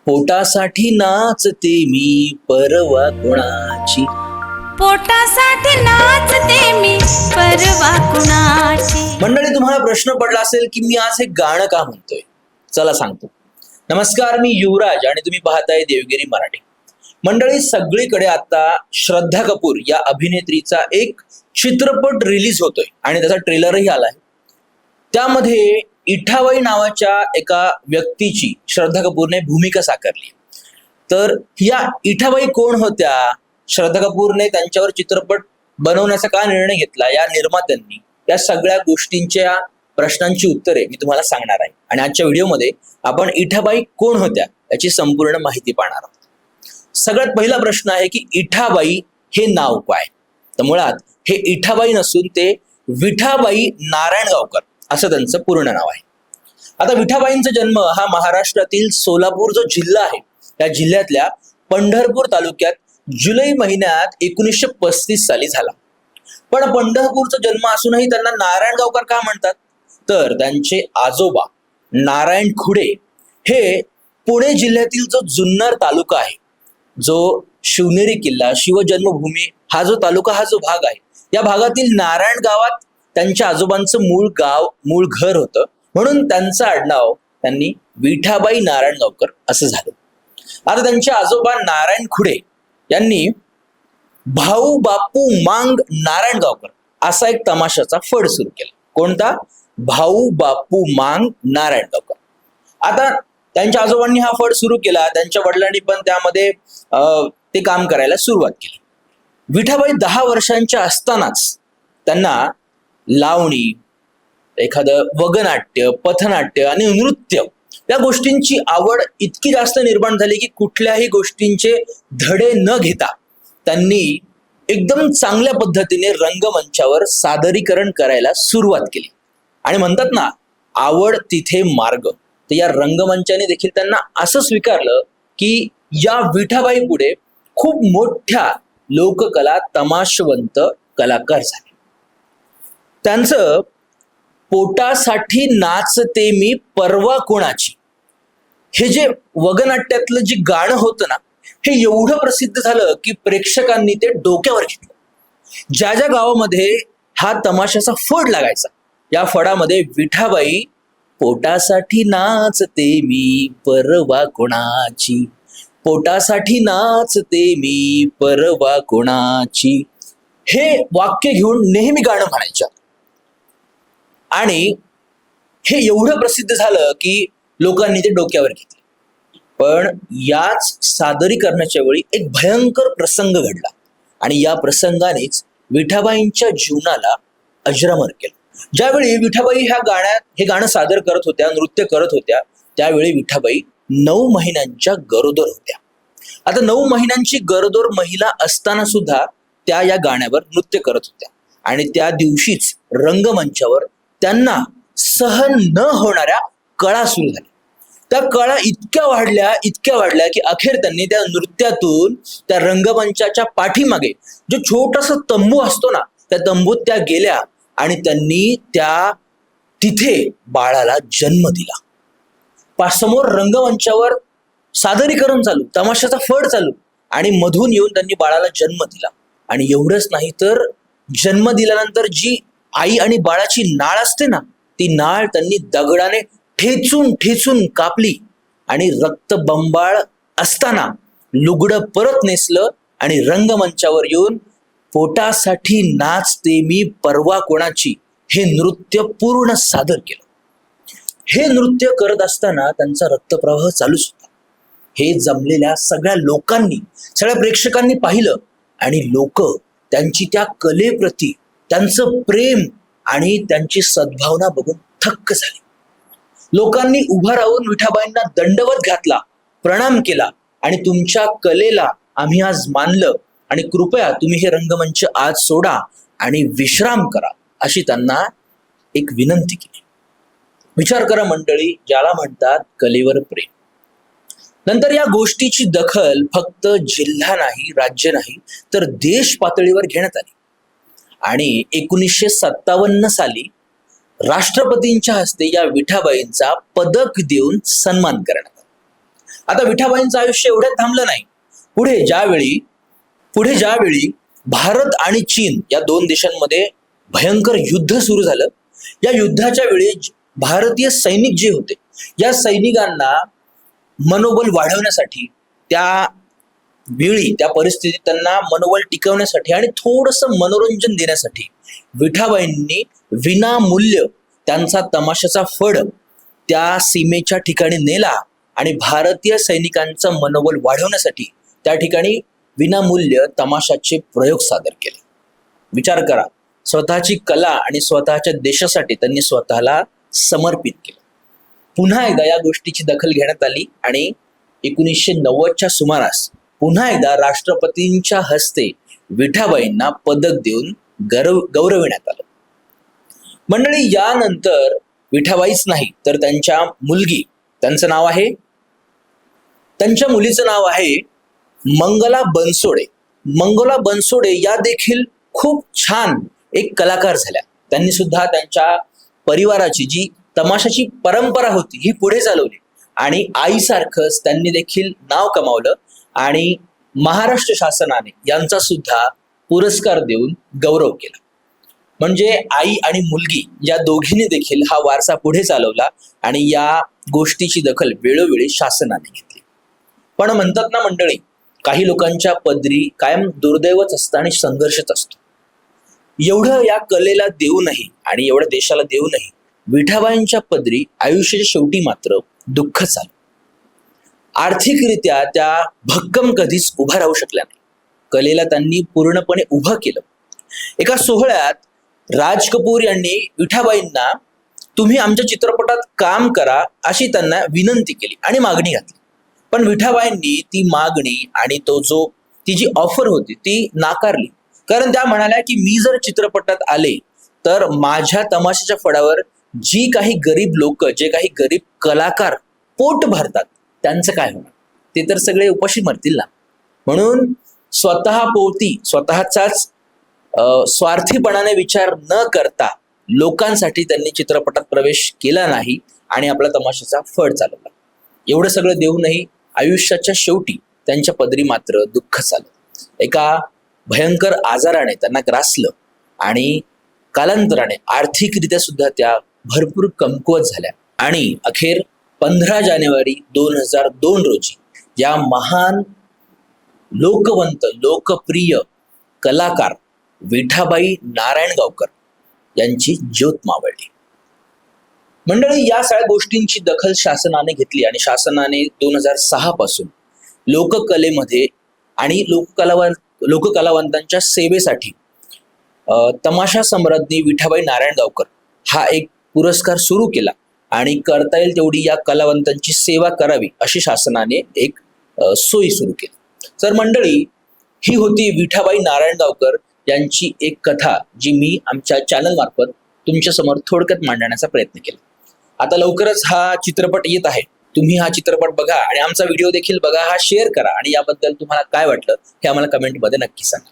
पोटासाठी नाचते मी परवा कोणाची. पोटासाठी नाचते मी परवा कुणाची. मंडळी, तुम्हाला प्रश्न पडला असेल की मी आज हे गाणं का म्हणतोय. चला सांगतो. नमस्कार, मी युवराज आणि तुम्ही पाहताय देवगिरी मराठी. मंडळी, सगळीकडे आता श्रद्धा कपूर या अभिनेत्रीचा एक चित्रपट रिलीज होतोय आणि त्याचा ट्रेलरही आलाय. त्यामध्ये इठाबाई नावाच्या एका व्यक्तीची श्रद्धा कपूरने भूमिका साकारली. तर या इठाबाई कोण होत्या, श्रद्धा कपूरने त्यांच्यावर चित्रपट बनवण्याचा का निर्णय घेतला, या निर्मात्यांनी, या सगळ्या गोष्टींच्या प्रश्नांची उत्तरे मी तुम्हाला सांगणार आहे. आणि आजच्या व्हिडिओमध्ये आपण इठाबाई कोण होत्या याची संपूर्ण माहिती पाहणार आहोत. सगळ्यात पहिला प्रश्न आहे की इठाबाई हे नाव काय. तर मुळात हे इठाबाई नसून ते विठाबाई नारायणगावकर असं त्यांचं पूर्ण नाव आहे. आता विठाबाईंचा जन्म हा महाराष्ट्रातील सोलापूर जो जिल्हा आहे त्या जिल्ह्यातल्या पंढरपूर तालुक्यात जुलै महिन्यात 1935 साली झाला. पण पंढरपूरचा जन्म असूनही त्यांना नारायणगावकर का म्हणतात, तर त्यांचे आजोबा नारायण खुडे हे पुणे जिल्ह्यातील जो जुन्नर तालुका आहे, जो शिवनेरी किल्ला, शिवजन्मभूमी हा जो तालुका, हा जो भाग आहे, या भागातील नारायण गावात त्यांच्या आजोबांचं मूळ घर होतं. म्हणून त्यांचं आडनाव त्यांनी विठाबाई नारायणगावकर असं झालं. आता त्यांचे आजोबा नारायण खुडे यांनी भाऊ बापू मांग नारायणगावकर असा एक तमाशाचा फड सुरू केला. कोणता? भाऊ बापू मांग नारायणगावकर. आता त्यांच्या आजोबांनी हा फड सुरू केला. त्यांच्या वडिलांनी पण त्यामध्ये ते काम करायला सुरुवात केली. विठाबाई 10 वर्षांच्या असतानाच त्यांना लावणी, एखादं वगनाट्य, पथनाट्य आणि नृत्य या गोष्टींची आवड इतकी जास्त निर्माण झाली की कुठल्याही गोष्टींचे धडे न घेता त्यांनी एकदम चांगल्या पद्धतीने रंगमंचावर सादरीकरण करायला सुरुवात केली. आणि म्हणतात ना, आवड तिथे मार्ग. तर या रंगमंचाने देखील त्यांना असं स्वीकारलं की या विठाबाई पुढे खूप मोठ्या लोककला तमाशवंत कलाकार झाले. त्यांचं पोटासाठी नाचते मी परवा कोणाची हे जे वगनाट्यातलं जे गाणं होतं ना, हे एवढं प्रसिद्ध झालं की प्रेक्षकांनी ते डोक्यावर घेतलं. ज्या ज्या गावामध्ये हा तमाशाचा फड लागायचा, या फडामध्ये विठाबाई पोटासाठी नाचते मी परवा कोणाची, पोटासाठी नाचते मी परवा कोणाची हे वाक्य घेऊन नेहमी गाणं म्हणायच्या. आणि हे एवढं प्रसिद्ध झालं की लोकांनी ते डोक्यावर घेतले. पण याच सादरीकरणाच्या वेळी एक भयंकर प्रसंग घडला आणि या प्रसंगानेच विठाबाईंच्या जीवनाला अजरामर केलं. ज्यावेळी विठाबाई हे गाणं सादर करत होत्या, नृत्य करत होत्या, त्यावेळी विठाबाई 9 महिन्यांच्या गरोदर होत्या. आता 9 महिन्यांची गरोदर महिला असताना सुद्धा त्या या गाण्यावर नृत्य करत होत्या. आणि त्या दिवशीच रंगमंचावर त्यांना सहन न होणाऱ्या कळा सुरू झाल्या. त्या कळा इतक्या वाढल्या की अखेर त्यांनी त्या नृत्यातून त्या रंगमंचाच्या पाठीमागे जो छोटासा तंबू असतो ना, त्या तंबूत त्या गेल्या आणि त्यांनी तिथे बाळाला जन्म दिला. समोर रंगमंचावर सादरीकरण चालू, तमाशाचा फड चालू, आणि मधून येऊन त्यांनी बाळाला जन्म दिला. आणि एवढंच नाही तर जन्म दिल्यानंतर जी आई आणि बाळाची नाळ असते ना, ती नाळ त्यांनी दगडाने ठेचून कापली आणि रक्तबंबाळ असताना लुगडं परत नेसलं आणि रंगमंचावर येऊन पोटासाठी नाचते मी परवा कोणाची हे नृत्य पूर्ण सादर केलं. हे नृत्य करत असताना त्यांचा रक्तप्रवाह चालूच होता. हे जमलेल्या सगळ्या लोकांनी, सगळ्या प्रेक्षकांनी पाहिलं आणि लोक त्यांची त्या कलेप्रती त्यांचं प्रेम आणि त्यांची सद्भावना बघून थक्क झाली. लोकांनी उभा राहून विठाबाईंना दंडवत घातला, प्रणाम केला आणि तुमच्या कलेला आम्ही आज मानलं आणि कृपया तुम्ही हे रंगमंच आज सोडा आणि विश्राम करा अशी त्यांना एक विनंती केली. विचार करा मंडळी, ज्याला म्हणतात कलेवर प्रेम. नंतर या गोष्टीची दखल फक्त जिल्हा नाही, राज्य नाही, तर देश पातळीवर घेण्यात आली. आणि 1957 साली राष्ट्रपतींच्या हस्ते या विठाबाईंचा पदक देऊन सन्मान करण्यात आला. आता विठाबाईंचं आयुष्य एवढ्यात थांबलं नाही. पुढे ज्यावेळी भारत आणि चीन या दोन देशांमध्ये भयंकर युद्ध सुरू झालं, या युद्धाच्या वेळी भारतीय सैनिक जे होते, या सैनिकांना मनोबल वाढवण्यासाठी, त्या परिस्थितीत त्यांना मनोबल टिकवण्यासाठी आणि थोडंसं मनोरंजन देण्यासाठी विठाबाईंनी विनामूल्य त्यांचा तमाशाचा फड त्या सीमेच्या ठिकाणी नेला आणि भारतीय सैनिकांचं मनोबल वाढवण्यासाठी त्या ठिकाणी विनामूल्य तमाशाचे प्रयोग सादर केले. विचार करा, स्वतःची कला आणि स्वतःच्या देशासाठी त्यांनी स्वतःला समर्पित केलं. पुन्हा एकदा या गोष्टीची दखल घेण्यात आली आणि 1990च्या सुमारास पुन्हा एकदा राष्ट्रपतींच्या हस्ते विठाबाईंना पदक देऊन गौरविण्यात आलं. मंडळी, यानंतर विठाबाईच नाही तर त्यांच्या मुलीचं नाव आहे मंगला बनसोडे. मंगला बनसोडे या देखील खूप छान एक कलाकार झाल्या. त्यांनी सुद्धा त्यांच्या परिवाराची जी तमाशाची परंपरा होती ही पुढे चालवली आणि आईसारखंच त्यांनी देखील नाव कमावलं आणि महाराष्ट्र शासनाने यांचा सुद्धा पुरस्कार देऊन गौरव केला. म्हणजे आई आणि मुलगी या दोघींनी देखील हा वारसा पुढे चालवला आणि या गोष्टीची दखल वेळोवेळी शासनाने घेतली. पण म्हणतात ना मंडळी, काही लोकांच्या पदरी कायम दुर्दैवच असतं आणि संघर्षच असतो. एवढं या कलेला देऊनही आणि एवढ्या देशाला देऊनही विठाबाईंच्या पदरी आयुष्याच्या शेवटी मात्र दुःखच आलं. आर्थिकरित्या त्या भक्कम कधीच उभा राहू शकल्या नाही. कलेला त्यांनी पूर्णपणे उभं केलं. एका सोहळ्यात राज कपूर यांनी विठाबाईंना तुम्ही आमच्या चित्रपटात काम करा अशी त्यांना विनंती केली आणि मागणी घातली. पण विठाबाईंनी ती मागणी आणि ती जी ऑफर होती ती नाकारली. कारण त्या म्हणाल्या की मी जर चित्रपटात आले तर माझ्या तमाशाच्या फडावर जी काही गरीब लोक, जे काही गरीब कलाकार पोट भरतात त्यांचं काय होणार, ते तर सगळे उपाशी मरतील ना. म्हणून स्वतःचाच स्वार्थीपणाने विचार न करता लोकांसाठी त्यांनी चित्रपटात प्रवेश केला नाही आणि आपला तमाशाचा फड चालवला. एवढं सगळं देऊनही आयुष्याच्या शेवटी त्यांच्या पदरी मात्र दुःख झालं. एका भयंकर आजाराने त्यांना ग्रासलं आणि कालांतराने आर्थिकरित्या सुद्धा त्या भरपूर कमकुवत झाल्या आणि अखेर 15 जानेवारी 2002 रोजी या महान लोकवंत लोकप्रिय कलाकार विठाबाई नारायणगावकर यांची ज्योत मावळली. मंडळी, या सगळ्या गोष्टींची दखल शासनाने घेतली आणि शासनाने 2006 पासून लोककलेमध्ये आणि लोककलावंतांच्या सेवेसाठी तमाशा सम्राज्ञी विठाबाई नारायणगावकर हा एक पुरस्कार सुरू केला आणि करता येईल तेवढी या कलावंतांची सेवा करावी अशी शासनाने एक सोयी सुरू केली. तर मंडळी, ही होती विठाबाई नारायणगावकर यांची एक कथा जी मी आमच्या चॅनल मार्फत तुमच्या समोर थोडक्यात मांडण्याचा प्रयत्न केला. आता लवकरच हा चित्रपट येत आहे. तुम्ही हा चित्रपट बघा आणि आमचा व्हिडिओ देखील बघा, हा शेअर करा आणि याबद्दल तुम्हाला काय वाटलं हे आम्हाला कमेंटमध्ये नक्की सांगा.